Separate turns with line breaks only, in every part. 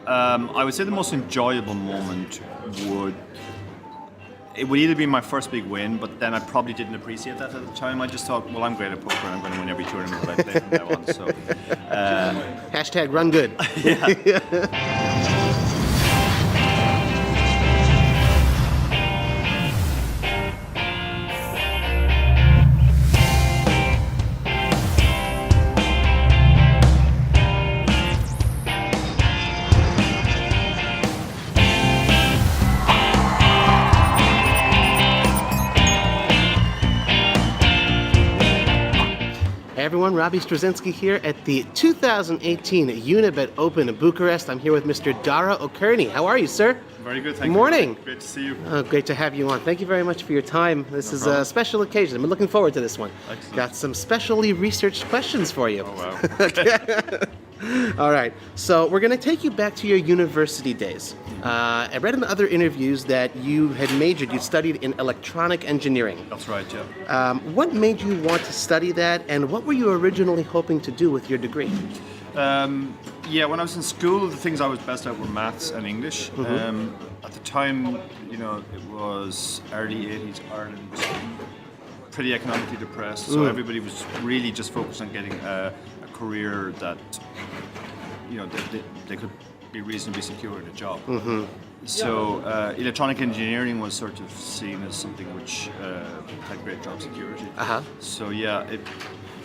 I would say the most enjoyable moment would either be my first big win, but then I probably didn't appreciate that at the time. I just thought, well, I'm great at poker, and I'm going to win every tournament that I play from now on. So,
Hashtag run good.
yeah.
Hey everyone, Robbie Straczynski here at the 2018 Unibet Open in Bucharest. I'm here with Mr. Dara O'Kearney. How are you, sir?
Very good, thank you.
Morning.
Great to see you.
Oh, great to have you on. Thank you very much for your time. This is
problem.
a special occasion. I've been looking forward to this one.
Excellent.
Got some specially researched questions for you.
Oh, wow.
All right, so we're going to take you back to your university days. I read in other interviews that you had majored, you studied in electronic engineering.
That's right, yeah.
What made you want to study that, and what were you originally hoping to do with your degree?
Yeah, when I was in school, the things I was best at were maths and English. At the time, you know, it was early 80s Ireland, pretty economically depressed, so everybody was really just focused on getting a career that, you know, they could be reasonably secure in a job. So electronic engineering was sort of seen as something which had great job security. So yeah,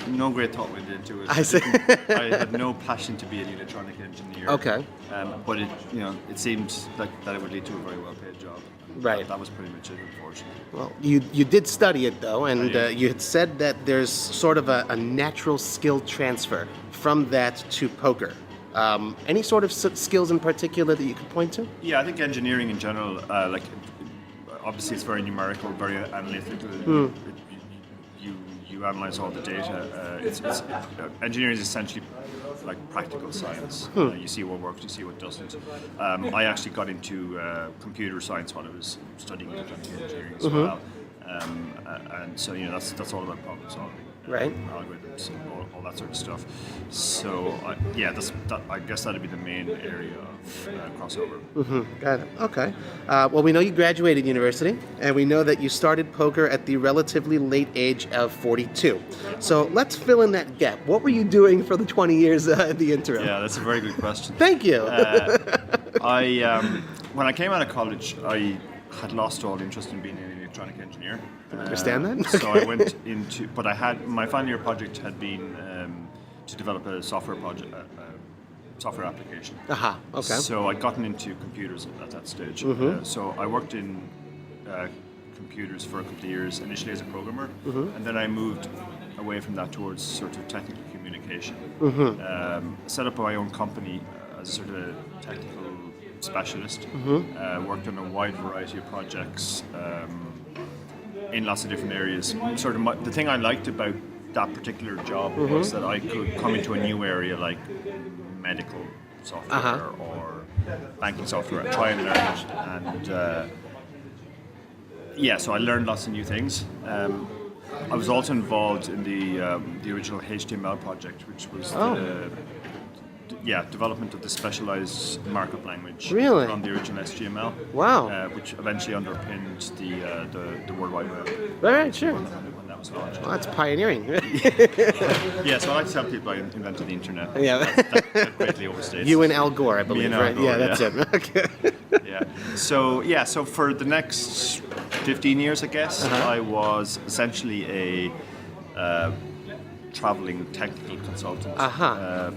no great thought went into it.
I see.
I had no passion to be an electronic engineer.
Okay.
But it seemed like that it would lead to a very well-paid job.
Right.
That was pretty much it, unfortunately.
Well, you did study it though, and you had said that there's sort of a natural skill transfer from that to poker. Any sort of skills in particular that you could point to?
Yeah, I think engineering in general, like obviously it's very numerical, very analytical. You analyze all the data. Engineering is essentially like practical science. You see what works, you see what doesn't. I actually got into computer science while I was studying engineering as well. And so that's all about problem solving,
Right.
Algorithms, and all that sort of stuff. So I guess that'd be the main area of crossover.
Got it. Okay. Well, we know you graduated university, and we know that you started poker at the relatively late age of 42. So let's fill in that gap. What were you doing for the 20 years in the interim?
Yeah, that's a very good question.
Thank you.
When I came out of college, I had lost all interest in being an electronic engineer.
Understand that?
So I went into, but I had my final year project had been to develop a software project, software application.
Okay.
So I'd gotten into computers at that stage. So I worked in computers for a couple of years, initially as a programmer, and then I moved away from that towards sort of technical communication. Set up my own company as sort of a technical specialist. Worked on a wide variety of projects in lots of different areas. Sort of the thing I liked about that particular job was that I could come into a new area like medical software or banking software and try and learn it. And so I learned lots of new things. I was also involved in the original HTML project, which was development of the specialized markup language from the original HTML.
Wow.
Which eventually underpinned the World Wide Web.
Right, sure.
When that was launched.
Well, that's pioneering.
Yeah, so I like to tell people I invented the internet.
Yeah.
That greatly overstates.
You and Al Gore, I believe,
Me and
right?
Al Gore,
That's it. Okay.
So for the next 15 years, I guess, I was essentially a traveling technical consultant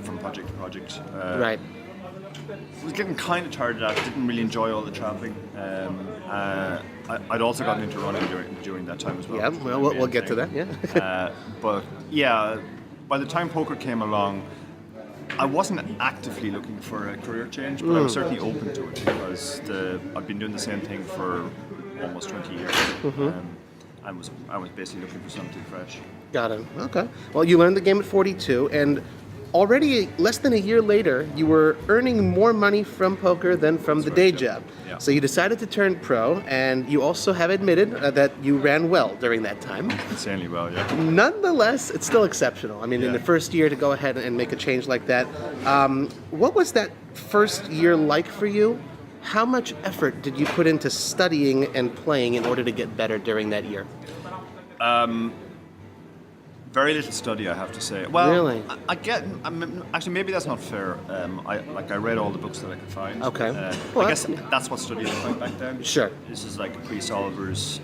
from project to project.
Right.
I was getting kind of tired of that. Didn't really enjoy all the traveling. I'd also gotten into running during that time as well.
Yeah, well, we'll get to that. Yeah.
But yeah, by the time poker came along, I wasn't actively looking for a career change, but I was certainly open to it because I've been doing the same thing for almost 20 years. I was basically looking for something fresh.
Got it. Okay. Well, you learned the game at 42, and already less than a year later, you were earning more money from poker than from the day job.
Yeah.
So you decided to turn pro, and you also have admitted that you ran well during that time.
Insanely well, yeah.
Nonetheless, it's still exceptional. I mean, in
Yeah.
the first year to go ahead and make a change like that. What was that first year like for you? How much effort did you put into studying and playing in order to get better during that year?
Very little study, I have to say. Well,
Really?
actually, maybe that's not fair. I read all the books that I could find.
Okay.
I guess that's what study was like back then.
Sure.
This is like pre-solvers.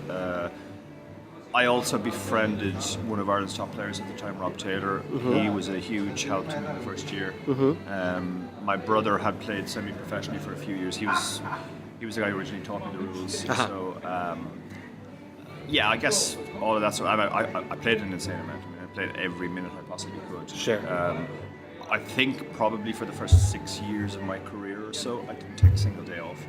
I also befriended one of Ireland's top players at the time, Rob Taylor. He was a huge help to me in the first year. My brother had played semi-professionally for a few years. He was the guy who originally taught me the rules. So, yeah, I guess all of that. So I played an insane amount. I mean, I played every minute I possibly could.
Sure.
I think probably for the first 6 years of my career or so, I didn't take a single day off.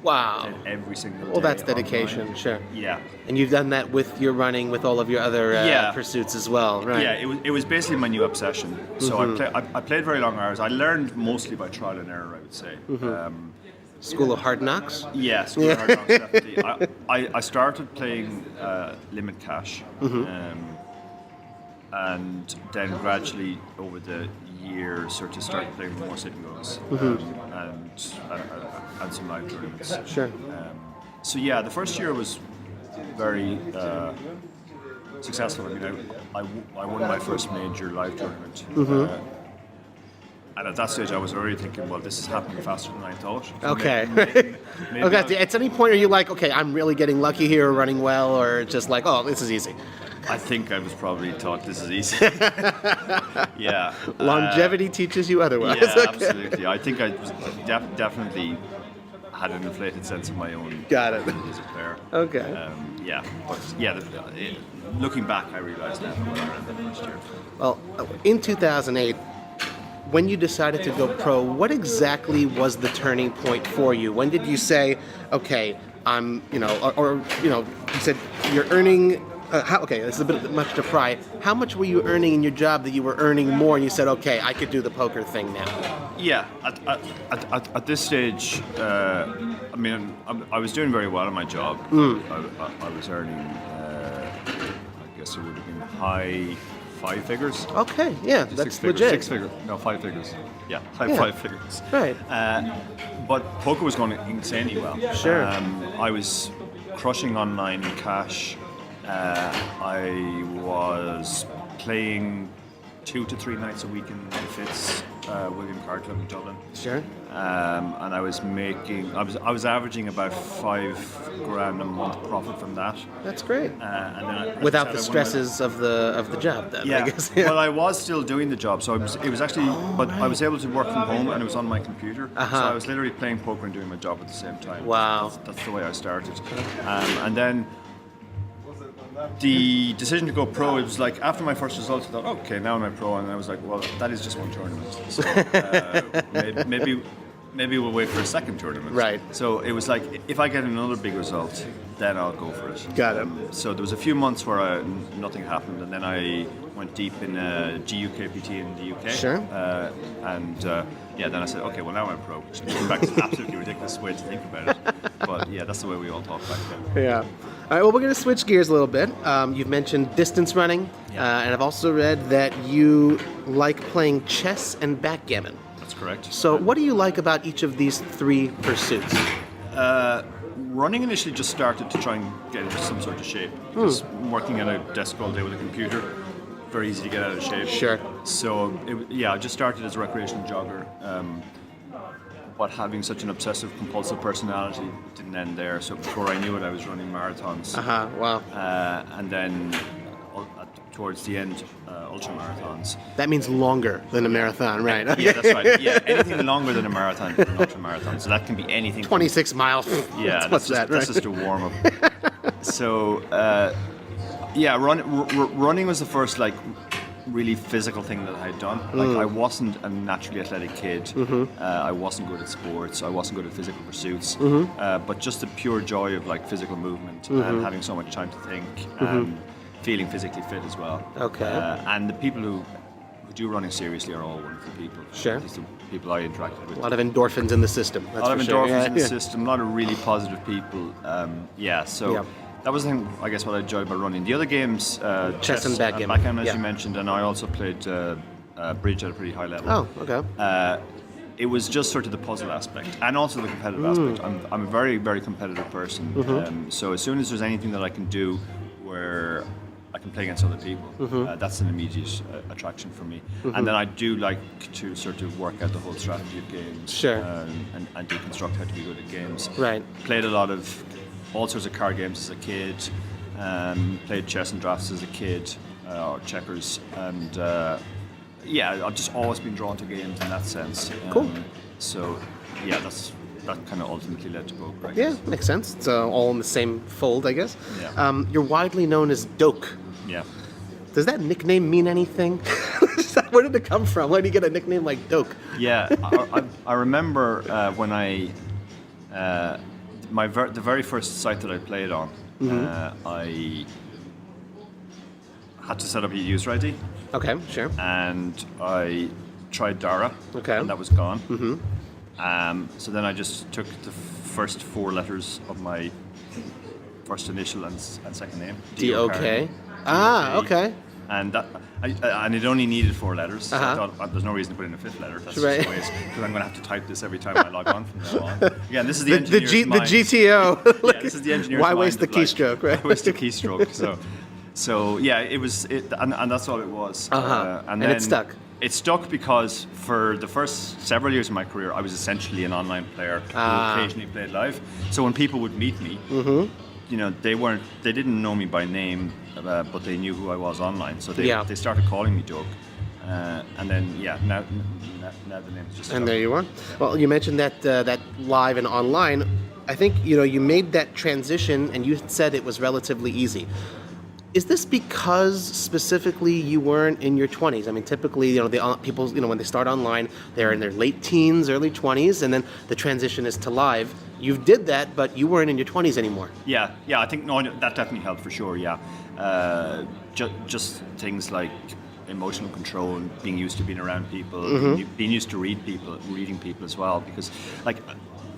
Wow.
Played every single day.
Well, that's dedication,
online.
sure.
Yeah.
And you've done that with your running, with all of your other pursuits as well, right?
Yeah, it was basically my new obsession. So I played very long hours. I learned mostly by trial and error, I would say.
School of Hard Knocks?
Yeah, School of Hard Knocks, definitely. I started playing limit cash, and then gradually over the year sort of started playing more sit and goes, and some live tournaments.
Sure.
So yeah, the first year was very successful. I mean, I won my first major live tournament. And at that stage, I was already thinking, well, this is happening faster than I thought.
Okay.
Maybe
Okay. At any point, are you like, okay, I'm really getting lucky here, running well, or just like, oh, this is easy?
I think I was probably taught this is easy. Yeah.
Longevity teaches you otherwise.
Yeah,
Okay.
absolutely. I think I was definitely had an inflated sense of my own
Got it.
ability as a player.
Okay.
Yeah. But yeah, looking back, I realized that when I ran the first year.
Well, in 2008, when you decided to go pro, what exactly was the turning point for you? When did you say, okay, I'm, you said you're earning, okay, this is a bit much to pry. How much were you earning in your job that you were earning more and you said, okay, I could do the poker thing now?
Yeah, at this stage, I mean, I was doing very well in my job. I was earning, I guess it would have been high 5 figures.
Okay, yeah, that's legit.
6 figures. No, 5 figures. Yeah, high 5 figures.
Right.
But poker was going insanely well.
Sure.
I was crushing online in cash. I was playing 2 to 3 nights a week in the Fitz, William Carr Club in Dublin.
Sure.
And I was making, I was averaging about $5,000 a month profit from that.
That's great.
And then
Without the stresses of the job, then,
yeah.
I guess.
Well, I was still doing the job, so it was actually, but I was able to work from home and it was on my computer. So I was literally playing poker and doing my job at the same time.
Wow.
That's the way I started. And then the decision to go pro, it was like after my first results, I thought, okay, now I'm a pro, and I was like, well, that is just one tournament. So maybe we'll wait for a second tournament.
Right.
So it was like, if I get another big result, then I'll go for it.
Got it.
So there was a few months where nothing happened, and then I went deep in GUKPT in the UK.
Sure.
Yeah, then I said, okay, well now I'm pro, which in fact is an absolutely ridiculous way to think about it. But yeah, that's the way we all talk back then.
Yeah. All right, well, we're going to switch gears a little bit. You've mentioned distance running,
Yeah.
and I've also read that you like playing chess and backgammon.
That's correct.
So what do you like about each of these 3 pursuits?
Running initially just started to try and get into some sort of shape. Because working at a desk all day with a computer, very easy to get out of shape.
Sure.
So, I just started as a recreational jogger. But having such an obsessive compulsive personality didn't end there. So before I knew it, I was running marathons.
Wow.
And then towards the end, ultra marathons.
That means longer than a marathon, right?
Yeah, that's right. Yeah, anything longer than a marathon is an ultra marathon. So that can be anything.
26 miles.
Yeah,
What's that, right?
that's just a warm up. So, running was the first really physical thing that I had done. I wasn't a naturally athletic kid. I wasn't good at sports. I wasn't good at physical pursuits. But just the pure joy of physical movement and having so much time to think and feeling physically fit as well.
Okay.
And the people who who do running seriously are all wonderful people.
Sure.
These are people I interacted with.
A lot of endorphins in the system. That's
A lot of
for sure.
endorphins in the
Yeah.
system, a lot of really positive people. So
Yeah.
that was the thing, I guess, what I enjoyed about running. The other games,
Chess and backgammon.
as
Yeah.
you mentioned, and I also played bridge at a pretty high level.
Oh, okay.
It was just sort of the puzzle aspect and also the competitive aspect. I'm a very, very competitive person. So as soon as there's anything that I can do where I can play against other people, that's an immediate attraction for me. And then I do like to sort of work out the whole strategy of games.
Sure.
And deconstruct how to be good at games.
Right.
Played a lot of all sorts of card games as a kid. Played chess and drafts as a kid, or checkers. And I've just always been drawn to games in that sense.
Cool.
So, yeah, that kind of ultimately led to poker. I
Yeah,
guess.
makes sense. It's all in the same fold, I guess.
Yeah.
You're widely known as Doke.
Yeah.
Does that nickname mean anything? Where did it come from? Where did you get a nickname like Doke?
Yeah, I remember when the very first site that I played on, I had to set up a user ID,
Okay, sure.
and I tried Dara,
Okay.
and that was gone. So then I just took the first 4 letters of my first initial and second name.
D-O-K. Ah, okay.
And and it only needed 4 letters. So I
Uh-huh.
thought there's no reason to put in a 5th letter. That's
Right.
just waste, because I'm going to have to type this every time I log on from now on. Again, this is the
The
engineer's mind.
GTO.
Yeah, this is the engineer's
Why
mind
waste the
of, like,
keystroke, right?
Why waste the keystroke? So yeah, and that's all it was.
And it stuck.
It stuck because for the first several years of my career, I was essentially an online player who occasionally played live. So when people would meet me, they didn't know me by name, but they knew who I was online. So they started calling me Doug. And then now the name's just.
And there you are. Well, you mentioned that live and online. I think you made that transition, and you said it was relatively easy. Is this because specifically you weren't in your 20s? I mean, typically, people, when they start online, they're in their late teens, early 20s, and then the transition is to live. You did that, but you weren't in your 20s anymore.
Yeah, I think that definitely helped for sure. Yeah, just things like emotional control and being used to being around people, being used to reading people as well. Because, like,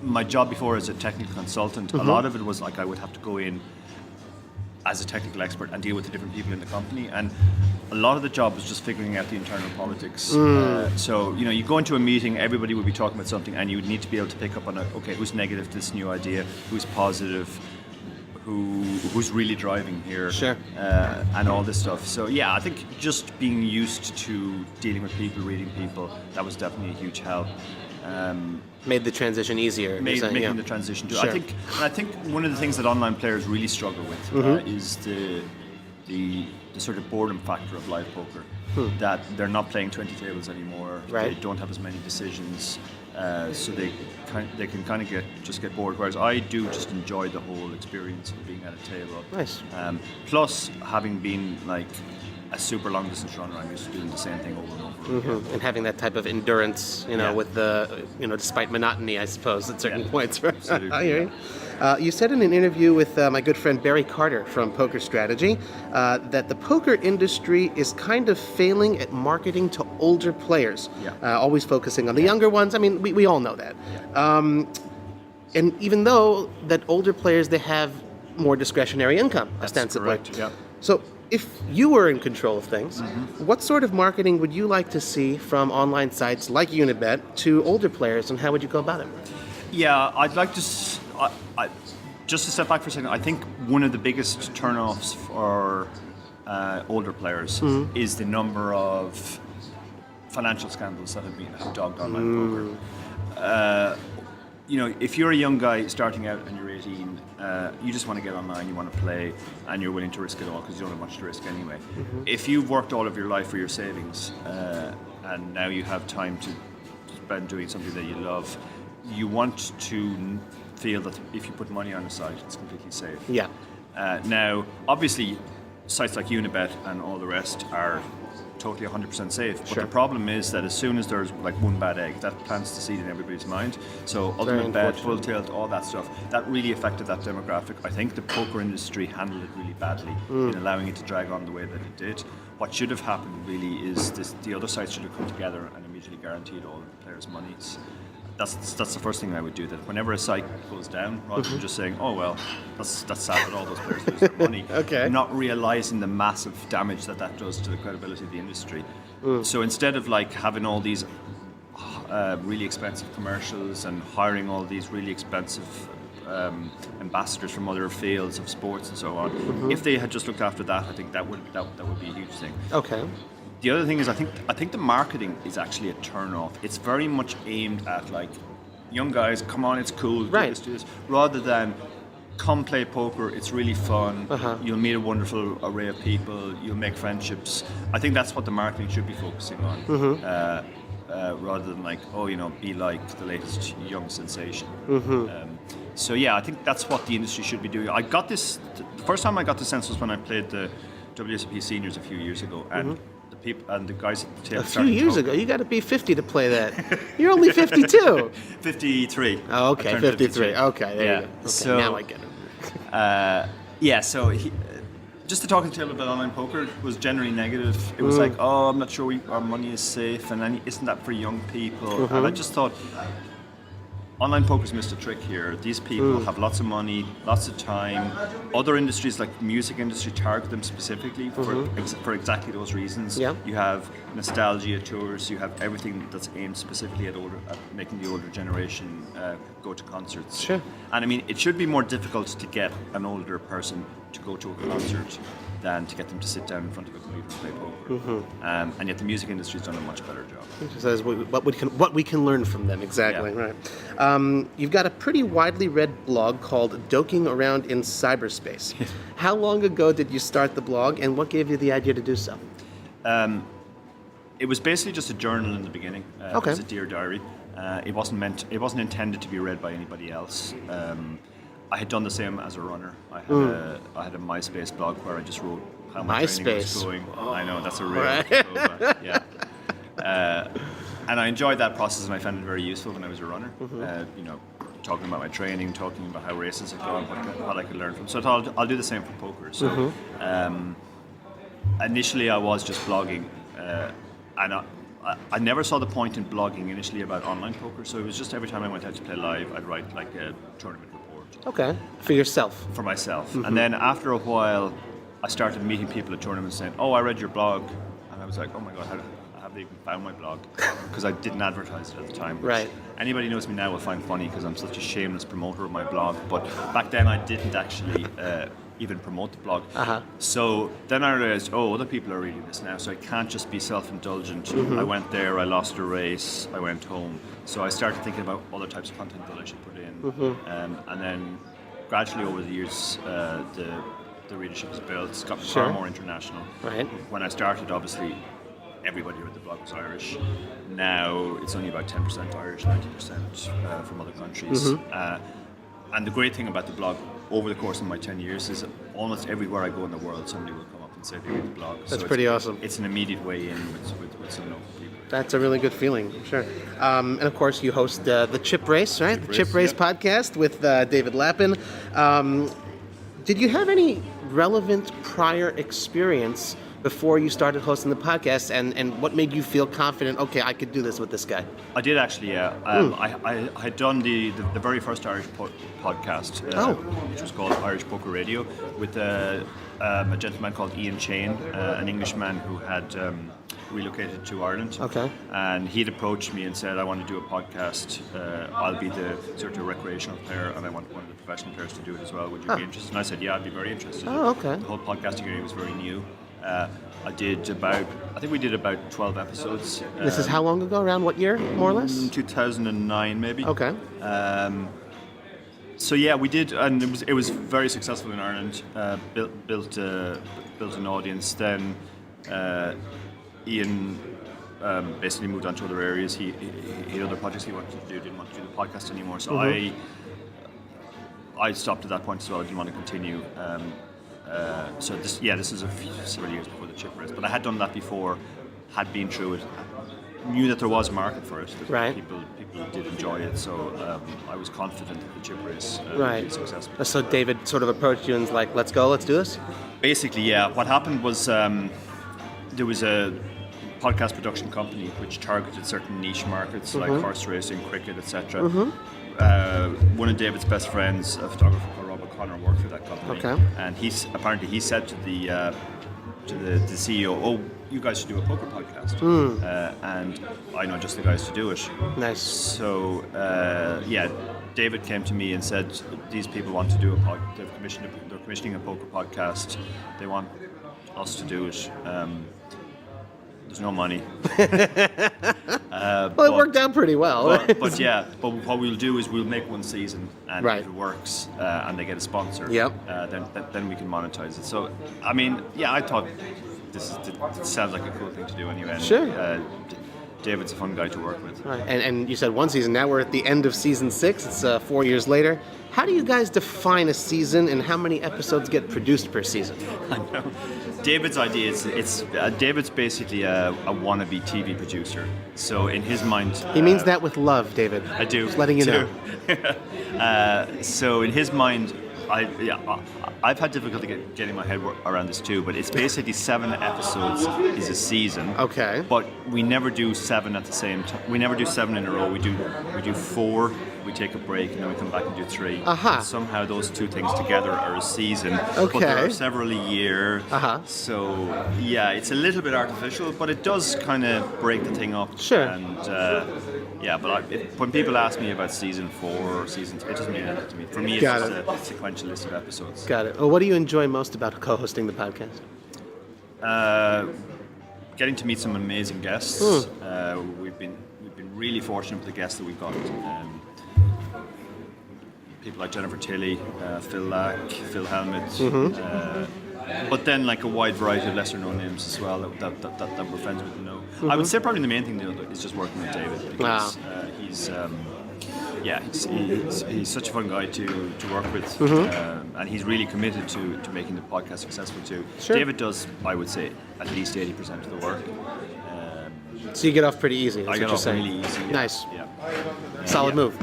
my job before as a technical consultant, a lot of it was like I would have to go in as a technical expert and deal with the different people in the company, and a lot of the job was just figuring out the internal politics. So you go into a meeting, everybody would be talking about something, and you would need to be able to pick up on who's negative to this new idea, who's positive, who's really driving here,
Sure.
And all this stuff. So yeah, I think just being used to dealing with people, reading people, that was definitely a huge help.
Made the transition easier.
Making the transition to.
Sure.
I think one of the things that online players really struggle with is the sort of boredom factor of live poker. That they're not playing 20 tables anymore.
Right.
They don't have as many decisions, so they can kind of get bored. Whereas I do just enjoy the whole experience of being at a table.
Nice.
Plus, having been like a super long distance runner, I'm used to doing the same thing over and over again.
And having that type of endurance, with the, despite monotony, I suppose, at certain points. Right?
Absolutely.
I hear you. You said in an interview with my good friend Barry Carter from Poker Strategy that the poker industry is kind of failing at marketing to older players, always focusing on the younger ones. I mean, we all know that. And even though that older players, they have more discretionary income, ostensibly.
Correct, yeah.
So if you were in control of things, what sort of marketing would you like to see from online sites like Unibet to older players, and how would you go about it?
Yeah, I'd like to. Just to step back for a second, I think one of the biggest turn-offs for older players is the number of financial scandals that have dogged online poker. If you're a young guy starting out and you're 18, you just want to get online, you want to play, and you're willing to risk it all because you don't have much to risk anyway. If you've worked all of your life for your savings, and now you have time to spend doing something that you love, you want to feel that if you put money on the site, it's completely safe.
Yeah.
Now, obviously, sites like Unibet and all the rest are totally 100% safe. But
Sure.
the problem is that as soon as there's like one bad egg, that plants the seed in everybody's mind. So
Very
ultimate bet,
unfortunate.
full tilt, all that stuff, that really affected that demographic. I think the poker industry handled it really badly in allowing it to drag on the way that it did. What should have happened really is the other sides should have come together and immediately guaranteed all the players' monies. That's the first thing I would do. That whenever a site goes down, rather than just saying, "Oh well, that's sad that all those players lose their money,"
Okay.
not realizing the massive damage that does to the credibility of the industry. So instead of like having all these really expensive commercials and hiring all these really expensive ambassadors from other fields of sports and so on, if they had just looked after that, I think that would be a huge thing.
Okay.
The other thing is, I think the marketing is actually a turn off. It's very much aimed at like young guys. Come on, it's cool.
Right.
Do this, rather than come play poker. It's really fun. You'll meet a wonderful array of people. You'll make friendships. I think that's what the marketing should be focusing on, rather than like, be like the latest young sensation. So yeah, I think that's what the industry should be doing. I got this. The first time I got the sense was when I played the WSOP seniors a few years ago, and people and the guys at the table.
A few years ago, you got to be 50 to play that. You're only 52.
53.
Oh,
I
okay,
turned
53. Okay, there
Yeah.
you go. Okay,
So
now I get it.
So just to talk to the table about online poker was generally negative. It was like, oh, I'm not sure our money is safe, and then isn't that for young people? And I just thought, online poker's missed a trick here. These people have lots of money, lots of time. Other industries like music industry target them specifically for exactly those reasons.
Yeah.
You have nostalgia tours. You have everything that's aimed specifically at making the older generation go to concerts.
Sure.
And I mean, it should be more difficult to get an older person to go to a concert than to get them to sit down in front of a computer and play poker. And yet the music industry's done a much better job.
It says what we can learn from them, exactly,
Yeah.
right. You've got a pretty widely read blog called Doking Around in Cyberspace. How long ago did you start the blog, and what gave you the idea to do so?
It was basically just a journal in the beginning.
Okay.
It was a dear diary. It wasn't intended to be read by anybody else. I had done the same as a runner. I had a MySpace blog where I just wrote how my training was
MySpace.
going. I know, that's a real
Right.
throwback, yeah. And I enjoyed that process, and I found it very useful when I was a runner. Talking about my training, talking about how races had gone, what I could learn from. So I thought I'll do the same for poker. So initially I was just blogging, and I never saw the point in blogging initially about online poker. So it was just every time I went out to play live, I'd write like a tournament report.
Okay, for yourself.
For myself. And then after a while, I started meeting people at tournaments saying, "Oh, I read your blog," and I was like, "Oh my god, I haven't even found my blog," because I didn't advertise it at the time. which
Right.
Anybody who knows me now will find funny because I'm such a shameless promoter of my blog. But back then, I didn't actually even promote the blog. So then I realized, oh, other people are reading this now, so I can't just be self-indulgent. I went there, I lost a race, I went home. So I started thinking about other types of content that I should put in, and then gradually over the years, the readership has built. It's got far more international.
Right.
When I started, obviously, everybody who read the blog was Irish. Now it's only about 10% Irish, 90% from other countries. And the great thing about the blog over the course of my 10 years is that almost everywhere I go in the world, somebody will come up and say they read the blog.
That's pretty awesome.
It's an immediate way in with some local people.
That's a really good feeling, I'm sure. And of course, you host the Chip Race, right? The Chip Race podcast with David Lappin. Did you have any relevant prior experience before you started hosting the podcast, and what made you feel confident, okay, I could do this with this guy?
I did actually, yeah. I had done the very first Irish podcast, which was called Irish Poker Radio, with a gentleman called Ian Chain, an Englishman who had relocated to Ireland.
Okay.
And he'd approached me and said, I want to do a podcast. I'll be the sort of recreational player, and I want one of the professional players to do it as well. Would you be interested? And I said, yeah, I'd be very interested.
Oh, okay.
The whole podcasting area was very new. I think we did about 12 episodes.
This is how long ago? Around what year, more or less?
2009, maybe.
Okay.
So yeah, we did, and it was very successful in Ireland. Built an audience. Then Ian basically moved on to other areas. He had other projects he wanted to do. Didn't want to do the podcast anymore. So I stopped at that point as well. I didn't want to continue. So this is several years before the Chip Race, but I had done that before. had been through it, knew that there was a market for it. That
Right.
People did enjoy it, so I was confident that the chip race
Right.
would be successful.
So David sort of approached you and was like, let's go, let's do this?
Basically, yeah. What happened was there was a podcast production company which targeted certain niche markets like horse racing, cricket, etc. One of David's best friends, a photographer called Rob O'Connor, worked for that company.
Okay.
And he said to the CEO, "Oh, you guys should do a poker podcast." And I know just the guys to do it.
Nice.
So David came to me and said, "These people want to do they're commissioning a poker podcast. They want us to do it. There's no money."
Well, it worked out pretty well.
But what we'll do is we'll make one season, and
Right.
if it works, and they get a sponsor,
Yep.
Then we can monetize it. So, I mean, yeah, I thought this sounds like a cool thing to do anyway. And,
Sure.
David's a fun guy to work with.
Right. And you said one season. Now we're at the end of season 6. It's 4 years later. How do you guys define a season, and how many episodes get produced per season?
I know. David's idea is David's basically a wannabe TV producer. So in his mind,
He means that with love, David.
I do.
Just letting you know.
So in his mind, I've had difficulty getting my head around this too. But it's basically 7 episodes is a season.
Okay.
But we never do 7 at the same time. We never do 7 in a row. We do 4. We take a break and then we come back and do 3.
Aha.
And somehow those 2 things together are a season.
Okay.
But there are several a year.
Uh-huh.
So yeah, it's a little bit artificial, but it does kind of break the thing up.
Sure.
And but when people ask me about season 4 or season 3, it doesn't mean anything to me. For me, it's
Got
just
it.
a sequential list of episodes.
Got it. Well, what do you enjoy most about co-hosting the podcast?
Getting to meet some amazing guests. We've been really fortunate with the guests that we've got. People like Jennifer Tilley, Phil Lack, Phil Helmut. But then like a wide variety of lesser known names as well that we're friends with and know. I would say probably the main thing though is just working with David because he's such a fun guy to work with, and he's really committed to making the podcast successful too.
Sure.
David does, I would say, at least 80% of the work.
So you get off pretty easy. That's
I
what
get
you're
off
saying.
really easy. Yeah.
Nice.
Yeah.
Solid
Yeah.
move.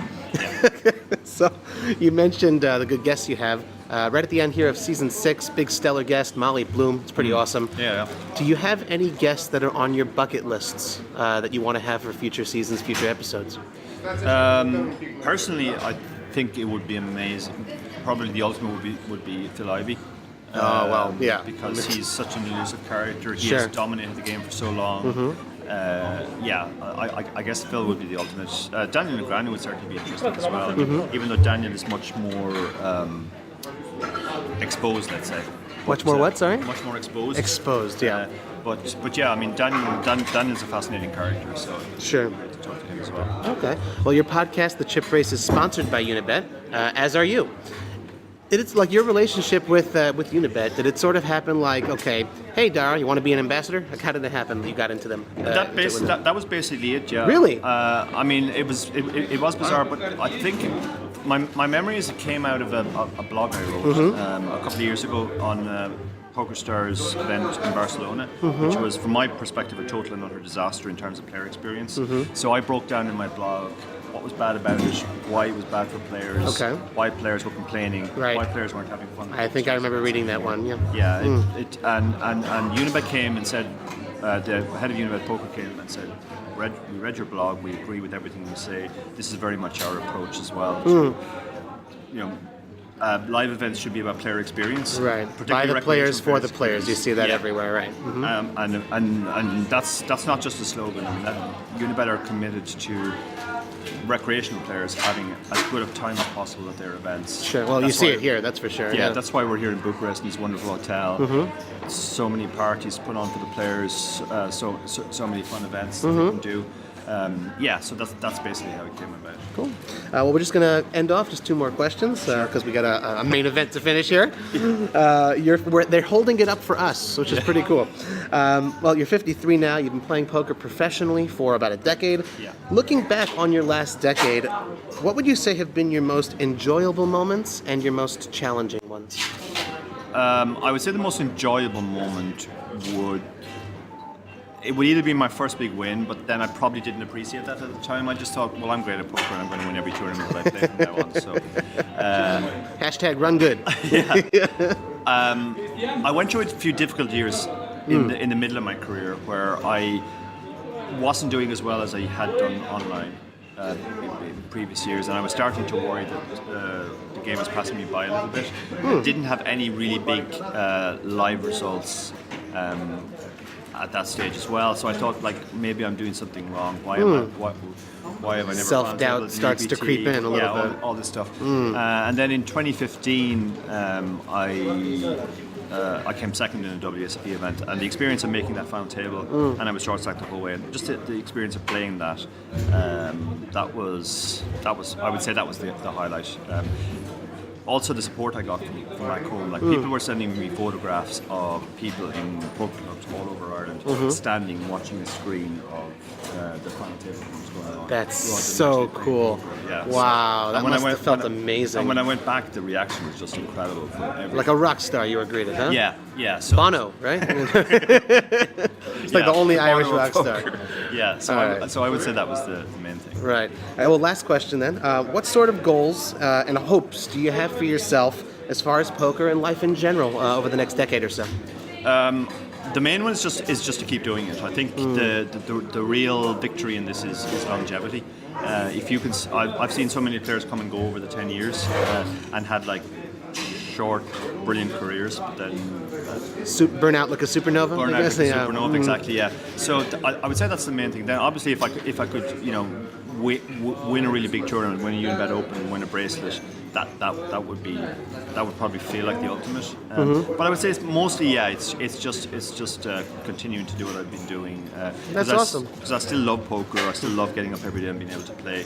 So you mentioned the good guests you have. Right at the end here of season 6, big stellar guest, Molly Bloom. It's pretty awesome.
Yeah.
Do you have any guests that are on your bucket lists that you want to have for future seasons, future episodes?
Personally, I think it would be amazing. Probably the ultimate would be Phil Ivey.
Yeah.
Because he's such an elusive character. He
Sure.
has dominated the game for so long. I guess Phil would be the ultimate. Daniel Negreanu would certainly be interesting as well. Even though Daniel is much more exposed, let's say.
Much more what, sorry?
Much more exposed.
Exposed, yeah.
But yeah, I mean, Daniel's a fascinating character, so
Sure.
great to talk to him as well.
Okay. Well, your podcast, The Chip Race, is sponsored by Unibet, as are you. Did it, like your relationship with Unibet, did it sort of happen like, okay, hey Dara, you want to be an ambassador? Like, how did it happen that you got into them?
That was basically it, yeah.
Really?
I mean, it was bizarre, but I think my memory is it came out of a blog I wrote a couple of years ago on PokerStars event in Barcelona, which was, from my perspective, a total and utter disaster in terms of player experience. So I broke down in my blog what was bad about it, why it was bad for players, why players were complaining,
Right.
why players weren't having fun.
I think I remember reading that one, yeah.
Yeah, and Unibet came and said, the head of Unibet Poker came and said, we read your blog, we agree with everything you say. This is very much our approach as well. Live events should be about player experience.
Right. By
particularly
the players, for the
recreational
players. You see that
Yeah.
everywhere, right?
And that's not just a slogan. I mean, Unibet are committed to recreational players having as good of time as possible at their events.
Sure. Well, you see it here, that's for sure.
Yeah, that's why we're here in Bucharest in this wonderful hotel. So many parties put on for the players, so many fun events that we can do. So that's basically how it came about.
Cool. Well, we're just going to end off just 2 more questions because we got a main event to finish here. They're holding it up for us, which is pretty cool. Well, you're 53 now. You've been playing poker professionally for about a decade.
Yeah.
Looking back on your last decade, what would you say have been your most enjoyable moments and your most challenging ones?
I would say the most enjoyable moment would it would either be my first big win, but then I probably didn't appreciate that at the time. I just thought, well, I'm great at poker and I'm going to win every tournament that I play from now on. So,
Hashtag run good.
I went through a few difficult years in the middle of my career where I wasn't doing as well as I had done online in previous years, and I was starting to worry that the game was passing me by a little bit. I didn't have any really big live results at that stage as well, so I thought, like, maybe I'm doing something wrong. Why have I never
Self-doubt starts to creep in a little bit.
All this stuff. And then in 2015, I came second in a WSP event, and the experience of making that final table, and I was short stacked the whole way, and just the experience of playing that, that was I would say that was the highlight. Also, the support I got from back home, like people were sending me photographs of people in poker clubs all over Ireland standing watching the screen of the final table that was going on.
That's so cool.
Yeah.
Wow, that must have felt amazing.
And when I went back, the reaction was just incredible from everyone.
Like a rock star, you were greeted, huh?
Yeah. So
Bono, right? It's like the only Irish rock star.
Yeah, so I would say that was the main thing.
Right. Well, last question then. What sort of goals and hopes do you have for yourself as far as poker and life in general over the next decade or so?
The main one is just to keep doing it. I think the real victory in this is longevity. If you can, I've seen so many players come and go over the 10 years and had like short, brilliant careers, but then
burn out like a supernova.
Burn out like a supernova, exactly. Yeah. So I would say that's the main thing. Then obviously, if I could, win a really big tournament, win a Unibet Open, win a bracelet, that would probably feel like the ultimate. But I would say it's mostly it's just continuing to do what I've been doing.
That's awesome.
Because I still love poker. I still love getting up every day and being able to play,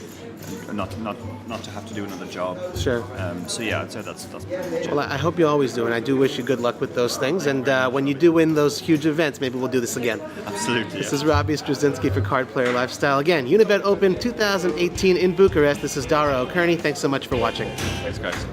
and not to have to do another job.
Sure.
So yeah, I'd say that's pretty much it.
Well, I hope you always do, and I do wish you good luck with those things. And when you do win those huge events, maybe we'll do this again.
Absolutely.
This is Robbie Straczynski for Card Player Lifestyle. Again, Unibet Open 2018 in Bucharest. This is Dara O'Kearney. Thanks so much for watching.
Thanks, guys.